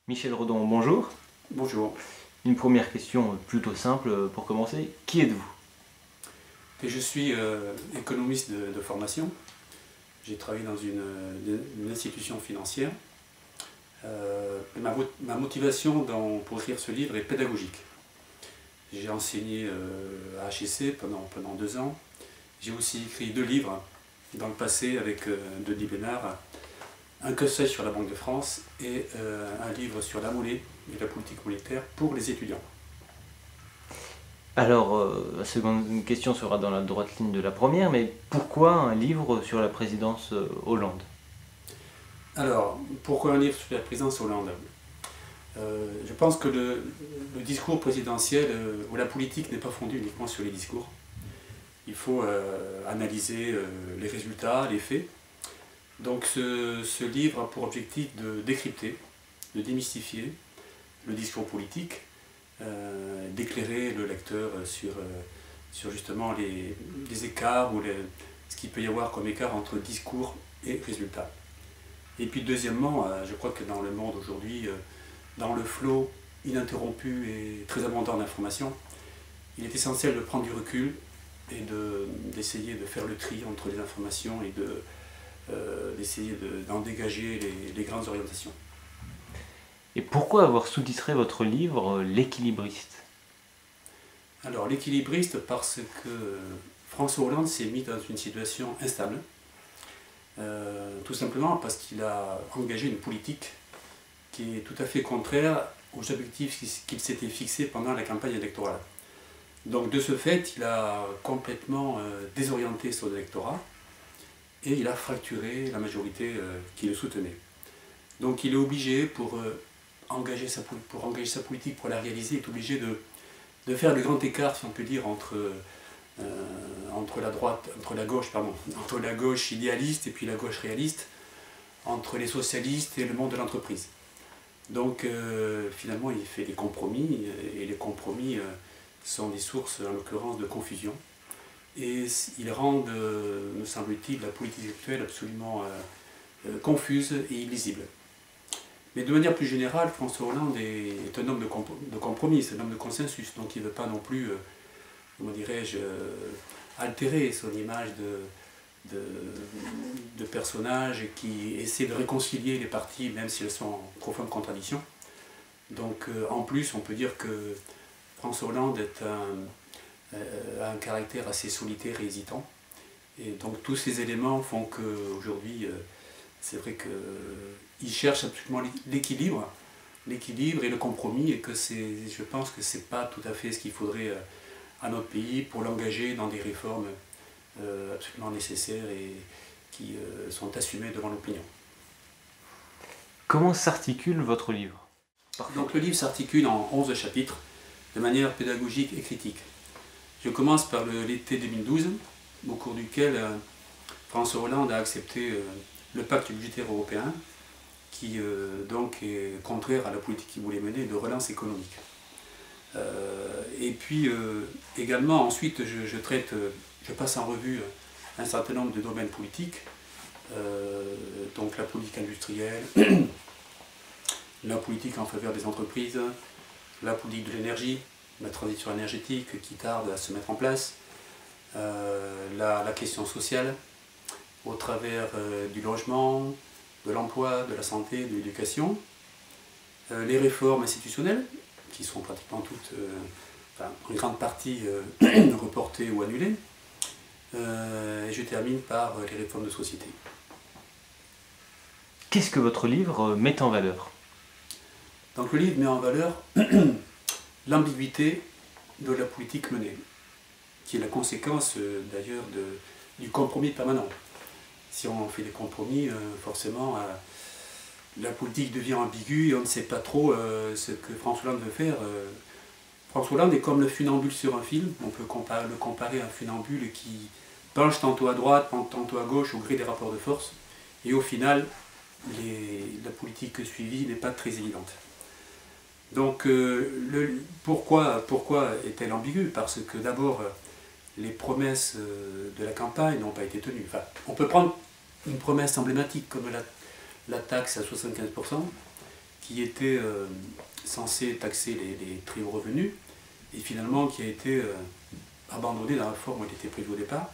Michel Redon, bonjour. Bonjour. Une première question plutôt simple pour commencer. Qui êtes-vous? Et je suis économiste de formation. J'ai travaillé dans une institution financière. Ma motivation pour écrire ce livre est pédagogique. J'ai enseigné à HEC pendant 2 ans. J'ai aussi écrit 2 livres dans le passé avec Denis Bénard. Un conseil sur la Banque de France et un livre sur la monnaie et la politique monétaire pour les étudiants. Alors, la seconde question sera dans la droite ligne de la première, mais pourquoi un livre sur la présidence Hollande? Alors, pourquoi un livre sur la présidence Hollande? Je pense que le discours présidentiel ou la politique n'est pas fondée uniquement sur les discours. Il faut analyser les résultats, les faits. Donc ce livre a pour objectif de décrypter, de démystifier le discours politique, d'éclairer le lecteur sur justement les écarts ou ce qu'il peut y avoir comme écart entre discours et résultats. Et puis deuxièmement, je crois que dans le monde aujourd'hui, dans le flot ininterrompu et très abondant d'informations, il est essentiel de prendre du recul et d'essayer de faire le tri entre les informations et d'essayer d'en dégager les grandes orientations. Et pourquoi avoir sous-titré votre livre L'équilibriste? Alors l'équilibriste parce que François Hollande s'est mis dans une situation instable, tout simplement parce qu'il a engagé une politique qui est tout à fait contraire aux objectifs qu'il s'était fixés pendant la campagne électorale. Donc de ce fait, il a complètement désorienté son électorat et il a fracturé la majorité qui le soutenait. Donc il est obligé, pour engager sa politique, pour la réaliser, il est obligé de faire le grand écart, si on peut dire, entre la gauche idéaliste et puis la gauche réaliste, entre les socialistes et le monde de l'entreprise. Donc finalement il fait des compromis, et les compromis sont des sources en l'occurrence de confusion. Et ils rendent, me semble-t-il, la politique actuelle absolument confuse et illisible. Mais de manière plus générale, François Hollande est un homme de compromis, c'est un homme de consensus, donc il ne veut pas non plus, comment dirais-je, altérer son image de personnage qui essaie de réconcilier les partis, même si elles sont en profonde contradiction. Donc en plus, on peut dire que François Hollande a un caractère assez solitaire et hésitant. Et donc tous ces éléments font qu'aujourd'hui, c'est vrai qu'il cherche absolument l'équilibre et le compromis, et que je pense que ce n'est pas tout à fait ce qu'il faudrait à notre pays pour l'engager dans des réformes absolument nécessaires et qui sont assumées devant l'opinion. Comment s'articule votre livre? Donc le livre s'articule en 11 chapitres, de manière pédagogique et critique. Je commence par l'été 2012, au cours duquel François Hollande a accepté le pacte budgétaire européen, qui donc est contraire à la politique qu'il voulait mener de relance économique. Et puis également ensuite je passe en revue un certain nombre de domaines politiques, donc la politique industrielle, la politique en faveur des entreprises, la politique de l'énergie, la transition énergétique qui tarde à se mettre en place, la question sociale au travers du logement, de l'emploi, de la santé, de l'éducation, les réformes institutionnelles qui sont pratiquement toutes, en grande partie reportées ou annulées, et je termine par les réformes de société. Qu'est-ce que votre livre met en valeur? Donc le livre met en valeur l'ambiguïté de la politique menée, qui est la conséquence d'ailleurs du compromis permanent. Si on fait des compromis, forcément la politique devient ambiguë et on ne sait pas trop ce que François Hollande veut faire. François Hollande est comme le funambule sur un film, on peut le comparer à un funambule qui penche tantôt à droite, tantôt à gauche au gré des rapports de force, et au final, la politique suivie n'est pas très évidente. Donc pourquoi est-elle ambiguë? Parce que d'abord, les promesses de la campagne n'ont pas été tenues. Enfin, on peut prendre une promesse emblématique comme la taxe à 75%, qui était censé taxer les très hauts revenus, et finalement qui a été abandonné dans la forme où il était prévu au départ.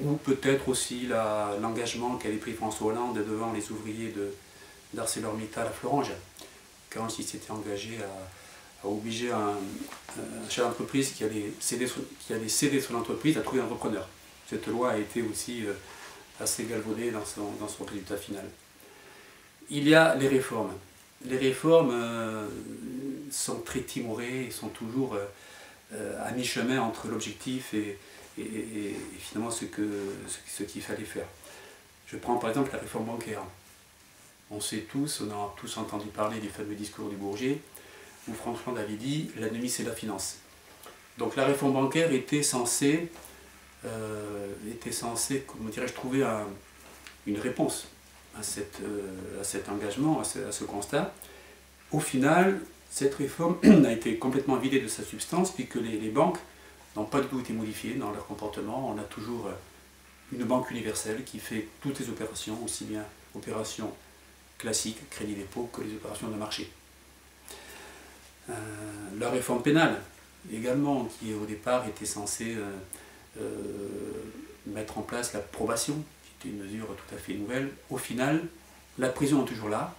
Ou peut-être aussi l'engagement qu'avait pris François Hollande devant les ouvriers d'ArcelorMittal à Florange, quand il s'était engagé à obliger un chef d'entreprise qui allait céder son entreprise à trouver un repreneur. Cette loi a été aussi assez galvaudée dans son résultat final. Il y a les réformes. Les réformes sont très timorées et sont toujours à mi-chemin entre l'objectif et finalement ce qu'il fallait faire. Je prends par exemple la réforme bancaire. On sait tous, on a tous entendu parler du fameux discours du Bourget, où François avait dit « l'ennemi c'est la finance ». Donc la réforme bancaire était censée comment dirais-je, trouver une réponse à cet engagement, à ce constat. Au final, cette réforme a été complètement vidée de sa substance, puisque les banques n'ont pas du tout été modifiées dans leur comportement. On a toujours une banque universelle qui fait toutes les opérations, aussi bien opérations classiques, crédit dépôt, que les opérations de marché. La réforme pénale, également, qui au départ était censée mettre en place la probation, qui était une mesure tout à fait nouvelle. Au final, la prison est toujours là,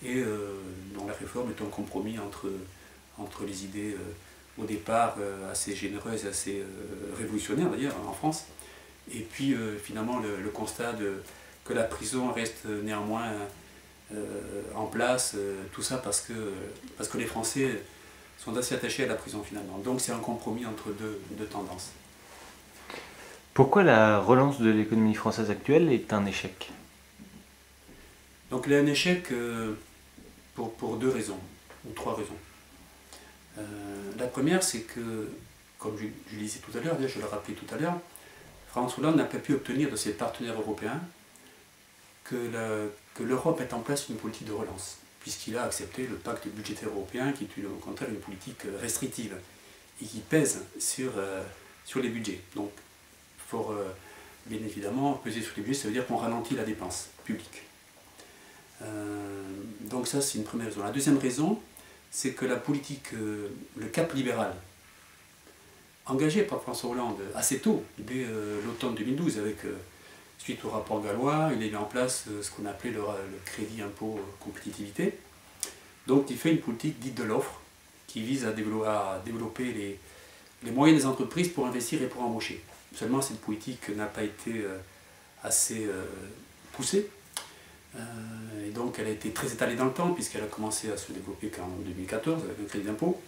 et dont la réforme est un compromis entre les idées au départ assez généreuses, assez révolutionnaires d'ailleurs en France, et puis finalement le constat que la prison reste néanmoins en place, tout ça parce que les Français sont assez attachés à la prison finalement. Donc c'est un compromis entre deux tendances. Pourquoi la relance de l'économie française actuelle est un échec? Donc il est un échec pour deux raisons, ou trois raisons. La première, c'est que, comme je le disais tout à l'heure, je le rappelais tout à l'heure, François Hollande n'a pas pu obtenir de ses partenaires européens que l'Europe mette en place une politique de relance, puisqu'il a accepté le pacte budgétaire européen, qui est au contraire une politique restrictive et qui pèse sur les budgets. Donc, pour bien évidemment peser sur les budgets, ça veut dire qu'on ralentit la dépense publique. Donc ça, c'est une première raison. La deuxième raison, c'est que la politique, le cap libéral, engagé par François Hollande assez tôt, dès l'automne 2012, suite au rapport Gallois, il a mis en place ce qu'on appelait le crédit impôt compétitivité. Donc il fait une politique dite de l'offre, qui vise à développer les moyens des entreprises pour investir et pour embaucher. Seulement cette politique n'a pas été assez poussée, et donc elle a été très étalée dans le temps, puisqu'elle a commencé à se développer qu'en 2014, avec le crédit d'impôt,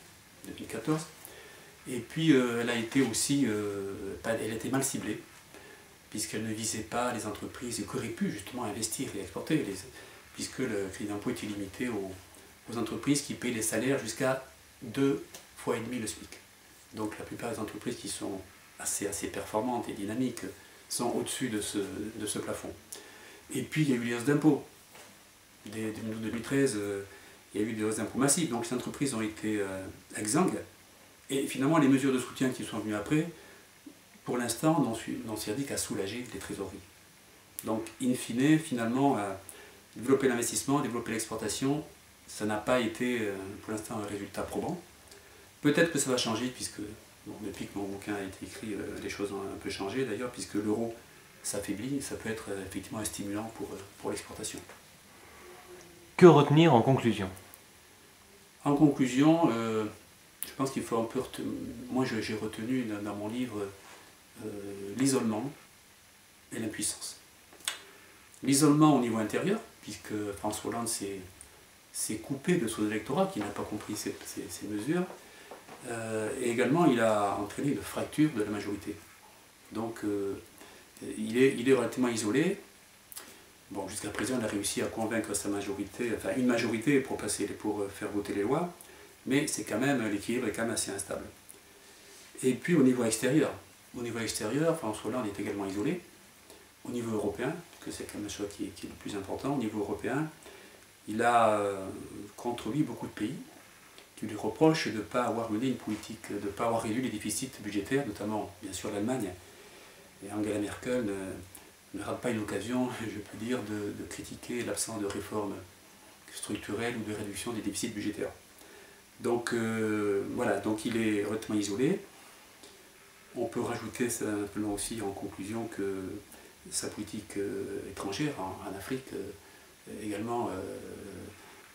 2014. Et puis elle a été aussi elle a été mal ciblée, puisqu'elle ne visait pas les entreprises qui auraient pu justement investir et exporter, puisque le crédit d'impôt était limité aux entreprises qui payent les salaires jusqu'à 2,5 fois le SMIC. Donc la plupart des entreprises qui sont assez performantes et dynamiques sont au-dessus de ce plafond. Et puis il y a eu les hausses d'impôts. Dès 2012-2013, il y a eu des hausses d'impôts massives, donc les entreprises ont été exsangues. Et finalement, les mesures de soutien qui sont venues après, pour l'instant, n'ont servi qu'à soulager les trésoreries. Donc, in fine, finalement, développer l'investissement, développer l'exportation, ça n'a pas été, pour l'instant, un résultat probant. Peut-être que ça va changer, puisque bon, depuis que mon bouquin a été écrit, les choses ont un peu changé d'ailleurs, puisque l'euro s'affaiblit, ça peut être effectivement un stimulant pour l'exportation. Que retenir en conclusion? En conclusion, je pense qu'il faut un peu... Moi, j'ai retenu dans mon livre l'isolement et l'impuissance. L'isolement au niveau intérieur, puisque François Hollande s'est coupé de son électorat, qui n'a pas compris ces mesures, et également il a entraîné une fracture de la majorité. Donc il est relativement isolé. Bon, jusqu'à présent, il a réussi à convaincre sa majorité, enfin une majorité pour faire voter les lois, mais c'est quand même, l'équilibre est quand même assez instable. Et puis au niveau extérieur, François Hollande est également isolé. Au niveau européen, parce que c'est quand même chose qui est le plus important, au niveau européen, il a contre lui beaucoup de pays qui lui reprochent de ne pas avoir mené une politique, de ne pas avoir réduit les déficits budgétaires, notamment bien sûr l'Allemagne. Et Angela Merkel ne rate pas une occasion, je peux dire, de critiquer l'absence de réformes structurelle ou de réduction des déficits budgétaires. Donc voilà, donc il est relativement isolé. On peut rajouter simplement aussi en conclusion que sa politique étrangère en Afrique également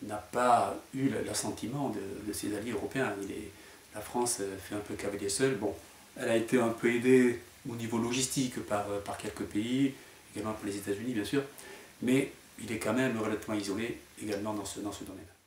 n'a pas eu l'assentiment de ses alliés européens. La France fait un peu cavalier seul. Bon, elle a été un peu aidée au niveau logistique par quelques pays, également par les États-Unis bien sûr, mais il est quand même relativement isolé également dans ce domaine.